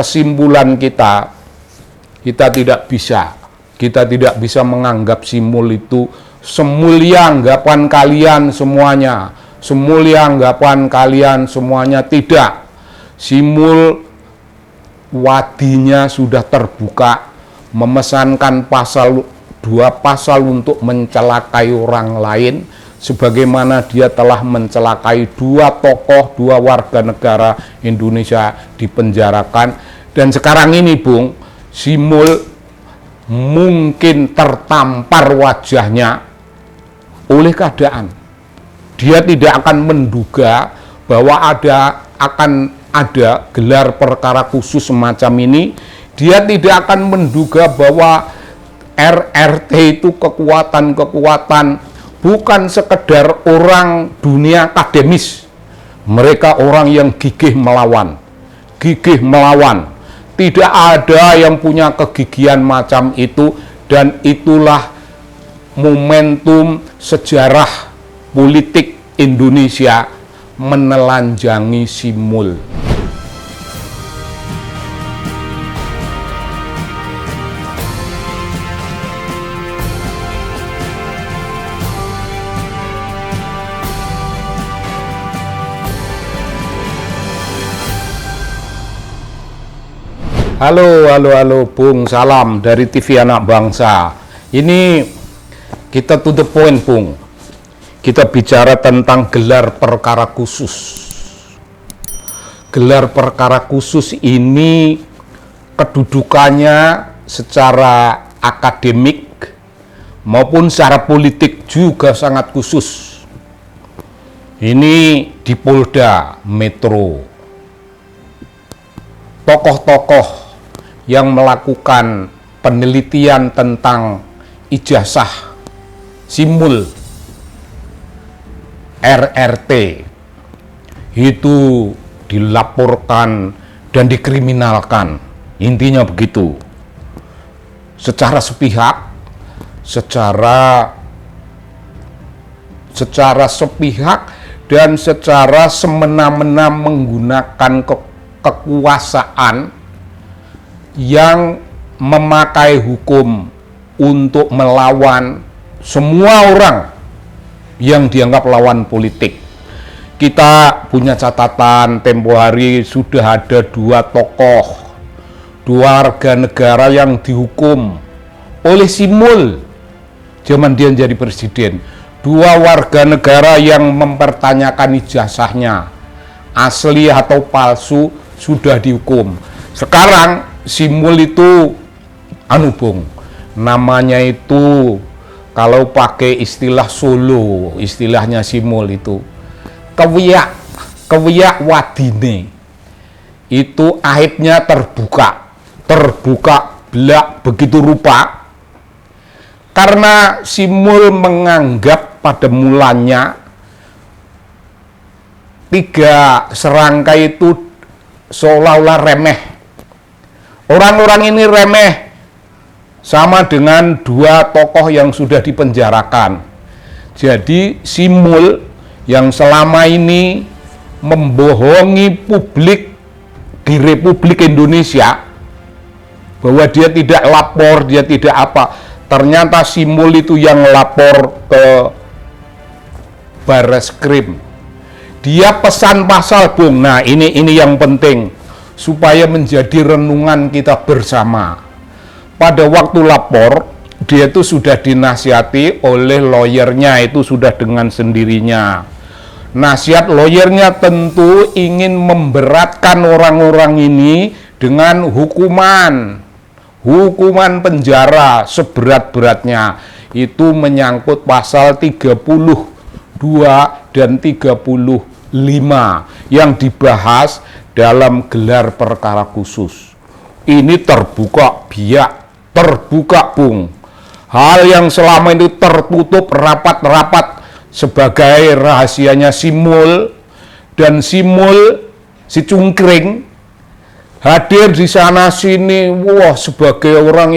kesimpulan kita tidak bisa menganggap Simul itu semulia anggapan kalian semuanya. Semulia anggapan kalian semuanya, tidak. Simul wadinya sudah terbuka, memesankan dua pasal untuk mencelakai orang lain, sebagaimana dia telah mencelakai dua tokoh, dua warga negara Indonesia dipenjarakan. Dan sekarang ini, Bung, Simul mungkin tertampar wajahnya oleh keadaan. Dia tidak akan menduga bahwa akan ada gelar perkara khusus semacam ini. Dia tidak akan menduga bahwa RRT itu kekuatan bukan sekedar orang dunia akademis. Mereka orang yang gigih melawan. Tidak ada yang punya kegigihan macam itu, dan itulah momentum sejarah politik Indonesia menelanjangi Simul. Halo Bung, salam dari TV Anak Bangsa. Ini kita to the point, Bung. Kita bicara tentang gelar perkara khusus. Gelar perkara khusus ini kedudukannya secara akademik maupun secara politik juga sangat khusus. Ini di Polda Metro. Tokoh-tokoh yang melakukan penelitian tentang ijazah Simul RRT itu dilaporkan dan dikriminalkan. Intinya begitu. Secara sepihak, secara sepihak dan secara semena-mena menggunakan kekuasaan yang memakai hukum untuk melawan semua orang yang dianggap lawan politik. Kita punya catatan, tempo hari sudah ada dua warga negara yang dihukum oleh Simul zaman dia jadi presiden. Dua warga negara yang mempertanyakan ijazahnya asli atau palsu sudah dihukum. Sekarang Simul itu Bung, namanya itu kalau pakai istilah Solo, istilahnya Simul itu kewiyak wadine. Itu aibnya terbuka belak begitu rupa, karena Simul menganggap pada mulanya tiga serangkai itu seolah-olah remeh. Orang-orang ini remeh sama dengan dua tokoh yang sudah dipenjarakan. Jadi Simul yang selama ini membohongi publik di Republik Indonesia bahwa dia tidak lapor, dia tidak apa. Ternyata Simul itu yang lapor ke Barreskrim. Dia pesan pasal, Bung. Nah, ini yang penting supaya menjadi renungan kita bersama. Pada waktu lapor, dia itu sudah dinasihati oleh lawyernya, itu sudah dengan sendirinya. Nasihat lawyernya tentu ingin memberatkan orang-orang ini dengan hukuman penjara seberat-beratnya. Itu menyangkut pasal 32 dan 35 yang dibahas dalam gelar perkara khusus. Ini terbuka Bung. Hal yang selama itu tertutup rapat-rapat sebagai rahasianya Simul, dan Simul si cungkring hadir di sana sini, sebagai orang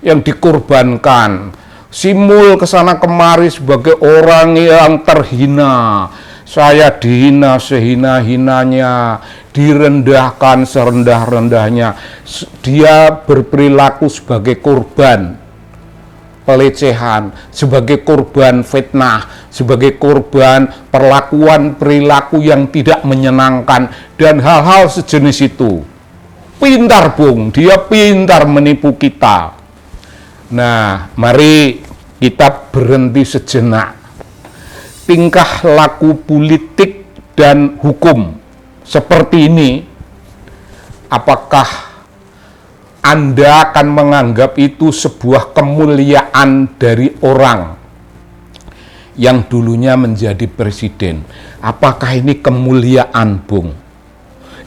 yang dikorbankan. Simul kesana kemari sebagai orang yang terhina. Saya dihina sehina-hinanya, direndahkan serendah-rendahnya. Dia berperilaku sebagai korban pelecehan, sebagai korban fitnah, sebagai korban perlakuan perilaku yang tidak menyenangkan, dan hal-hal sejenis itu. Pintar Bung, dia pintar menipu kita. Nah, mari kita berhenti sejenak. Tingkah laku politik dan hukum seperti ini, apakah Anda akan menganggap itu sebuah kemuliaan dari orang yang dulunya menjadi presiden? Apakah ini kemuliaan, Bung?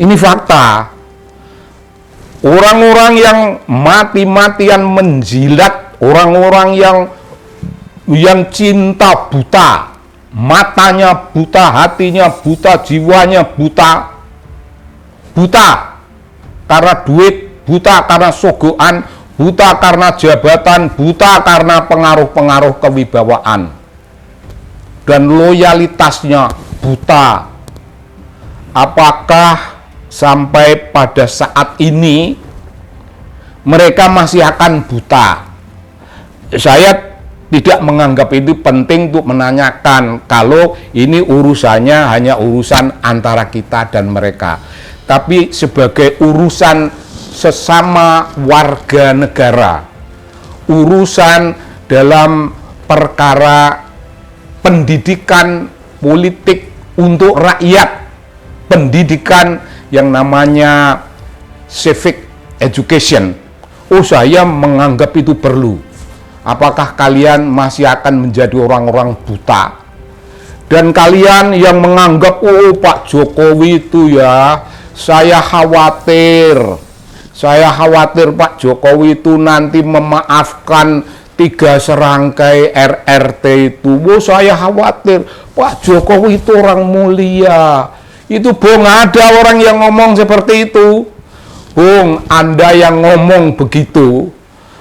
Ini fakta. Orang-orang yang mati-matian menjilat, orang-orang yang cinta buta, matanya buta, hatinya buta, jiwanya buta, buta karena duit, buta karena sogokan, buta karena jabatan, buta karena pengaruh-pengaruh kewibawaan, dan loyalitasnya buta. Apakah sampai pada saat ini mereka masih akan buta? Saya tidak menganggap itu penting untuk menanyakan kalau ini urusannya hanya urusan antara kita dan mereka, tapi sebagai urusan sesama warga negara, urusan dalam perkara pendidikan politik untuk rakyat, pendidikan yang namanya civic education. Oh, saya menganggap itu perlu. Apakah kalian masih akan menjadi orang-orang buta? Dan kalian yang menganggap, oh Pak Jokowi itu ya, saya khawatir Pak Jokowi itu nanti memaafkan 3 serangkai RRT itu. Oh, saya khawatir. Pak Jokowi itu orang mulia. Itu Bung, ada orang yang ngomong seperti itu. Bung, Anda yang ngomong begitu,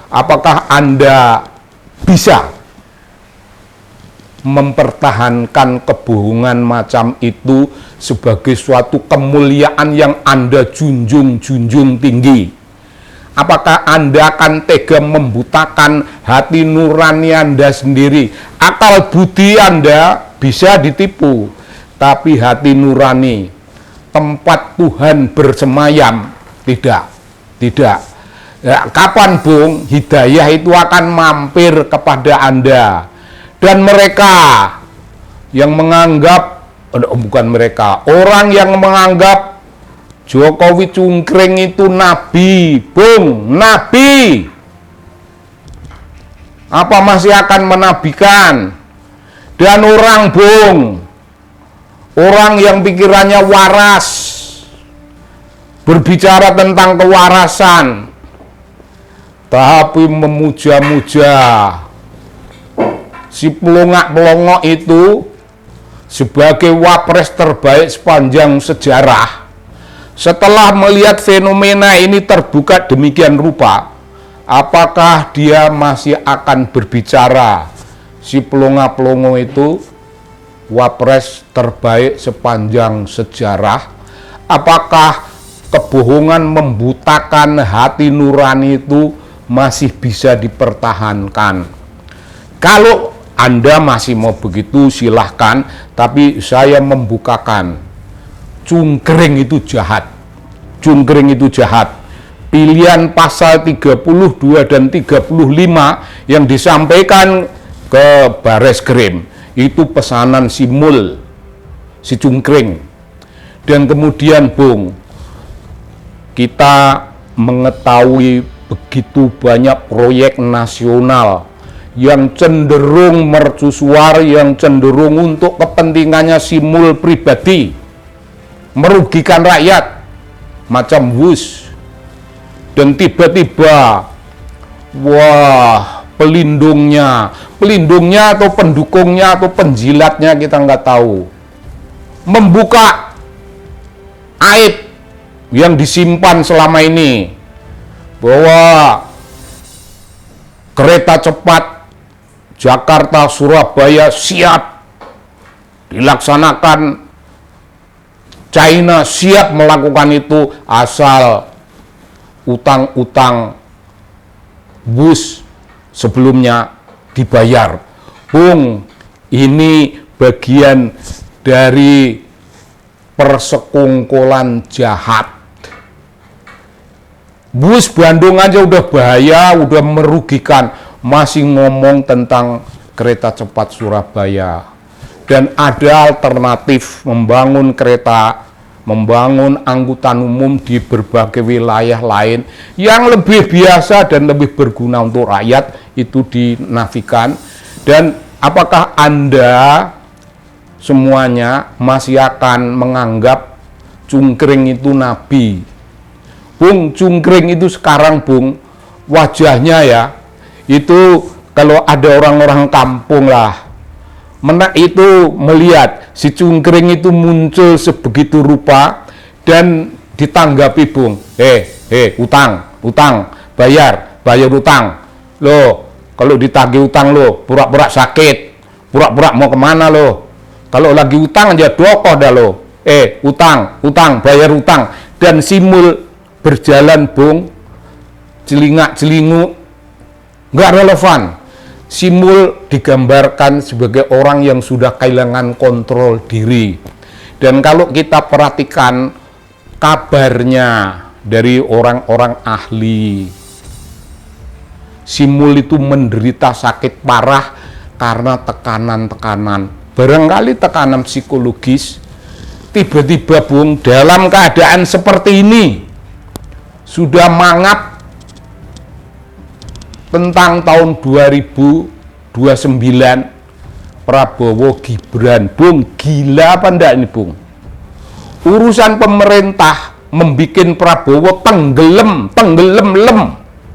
apakah Anda bisa mempertahankan kebohongan macam itu sebagai suatu kemuliaan yang Anda junjung tinggi? Apakah Anda akan tega membutakan hati nurani Anda sendiri? Akal budi Anda bisa ditipu, tapi hati nurani, tempat Tuhan bersemayam, tidak. Ya, kapan Bung hidayah itu akan mampir kepada Anda? Dan mereka yang menganggap, bukan mereka, orang yang menganggap Jokowi cungkring itu nabi, Bung, nabi. Apa masih akan menabikan? Dan orang Bung, orang yang pikirannya waras, berbicara tentang kewarasan, tapi memuja-muja si pelongak-pelongok itu sebagai wapres terbaik sepanjang sejarah. Setelah melihat fenomena ini terbuka demikian rupa, apakah dia masih akan berbicara si pelongak-pelongok itu wapres terbaik sepanjang sejarah? Apakah kebohongan membutakan hati nurani itu masih bisa dipertahankan? Kalau Anda masih mau begitu, silahkan, tapi saya membukakan, cungkring itu jahat. Cungkring itu jahat. Pilihan pasal 32 dan 35 yang disampaikan ke Bareskrim itu pesanan si Mul, si cungkring. Dan kemudian Bung, kita mengetahui begitu banyak proyek nasional yang cenderung mercusuar, yang cenderung untuk kepentingannya si Mul pribadi, merugikan rakyat, macam WUS. Dan tiba-tiba, wah, pelindungnya atau pendukungnya atau penjilatnya kita nggak tahu, membuka aib yang disimpan selama ini, bahwa kereta cepat Jakarta-Surabaya siap dilaksanakan China siap melakukan itu asal utang-utang Bush sebelumnya dibayar. Bung, ini bagian dari persekongkolan jahat. Bus Bandung aja udah bahaya, udah merugikan, masih ngomong tentang kereta cepat Surabaya. Dan ada alternatif membangun kereta, membangun angkutan umum di berbagai wilayah lain yang lebih biasa dan lebih berguna untuk rakyat, itu dinafikan. Dan apakah Anda semuanya masih akan menganggap cungkring itu nabi? Bung, cungkring itu sekarang, Bung, wajahnya ya, itu kalau ada orang-orang kampung lah, itu melihat si cungkring itu muncul sebegitu rupa dan ditanggapi, Bung, utang, bayar utang. Loh, kalau ditagih utang lo, pura-pura sakit, pura-pura mau kemana lo? Kalau lagi utang aja dokoh dah lo. Utang, bayar utang. Dan simul berjalan, Bung, celingak-celinguk, nggak relevan. Simul digambarkan sebagai orang yang sudah kehilangan kontrol diri. Dan kalau kita perhatikan kabarnya dari orang-orang ahli, Simul itu menderita sakit parah karena tekanan-tekanan. Barangkali tekanan psikologis. Tiba-tiba, Bung, dalam keadaan seperti ini, sudah mangap tentang tahun 2029 Prabowo Gibran. Bung, gila apa enggak ini, Bung? Urusan pemerintah membikin Prabowo tenggelam,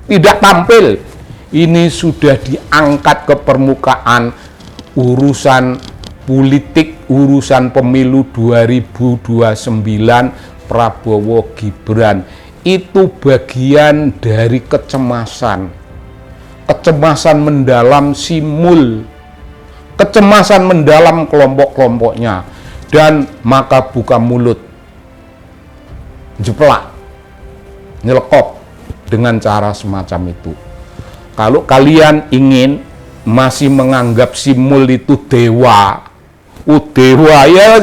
tidak tampil. Ini sudah diangkat ke permukaan urusan politik, urusan pemilu 2029 Prabowo Gibran. Itu bagian dari kecemasan mendalam Simul, kecemasan mendalam kelompok-kelompoknya, dan maka buka mulut, jeplak, nyelekop dengan cara semacam itu. Kalau kalian ingin masih menganggap Simul itu dewa, dewa, ya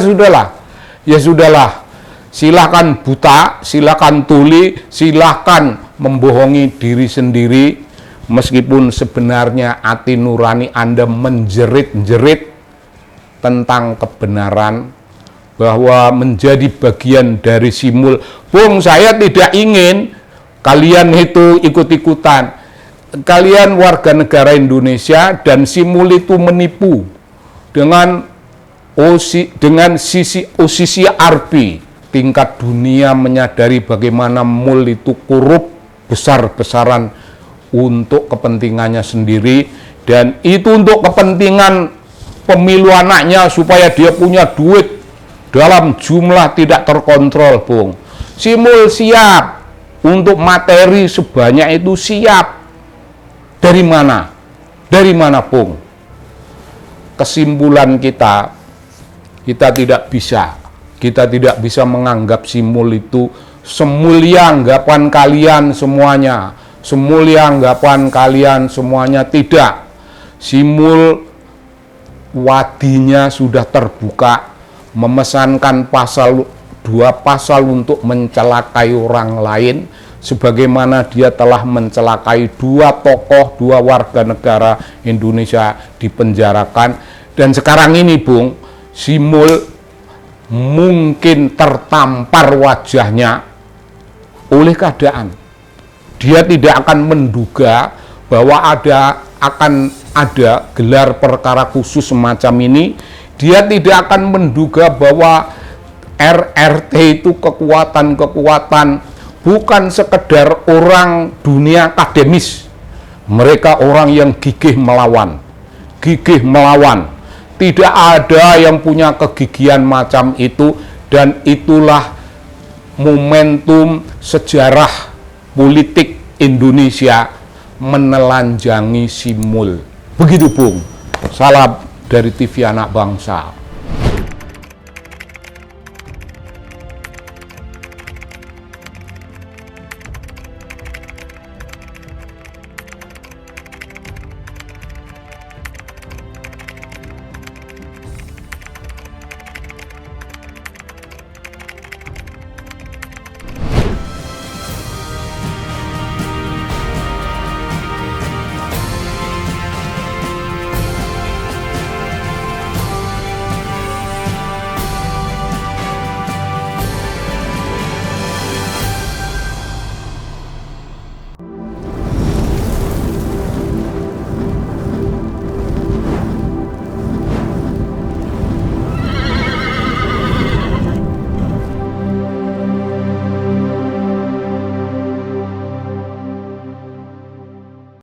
sudahlah, silakan buta, silakan tuli, silakan membohongi diri sendiri. Meskipun sebenarnya hati nurani Anda menjerit-jerit tentang kebenaran, bahwa menjadi bagian dari Simul. Bung, saya tidak ingin kalian itu ikut-ikutan. Kalian warga negara Indonesia dan Simul itu menipu dengan sisi OCCRP. Tingkat dunia menyadari bagaimana MUL itu korup besar-besaran untuk kepentingannya sendiri, dan itu untuk kepentingan pemilu anaknya supaya dia punya duit dalam jumlah tidak terkontrol, Bung. Simul siap untuk materi sebanyak itu, siap. Dari mana? Dari mana, Bung? Kesimpulan kita tidak bisa menganggap Simul itu semulia anggapan kalian semuanya. Semulia anggapan kalian semuanya, tidak. Simul wadinya sudah terbuka, memesankan dua pasal untuk mencelakai orang lain, sebagaimana dia telah mencelakai dua warga negara Indonesia dipenjarakan. Dan sekarang ini, Bung, Simul mungkin tertampar wajahnya oleh keadaan. Dia tidak akan menduga bahwa akan ada gelar perkara khusus semacam ini. Dia tidak akan menduga bahwa RRT itu kekuatan bukan sekedar orang dunia akademis. Mereka orang yang gigih melawan. Tidak ada yang punya kegigihan macam itu, dan itulah momentum sejarah politik Indonesia menelanjangi Simul. Begitu, Bung. Salam dari TV Anak Bangsa.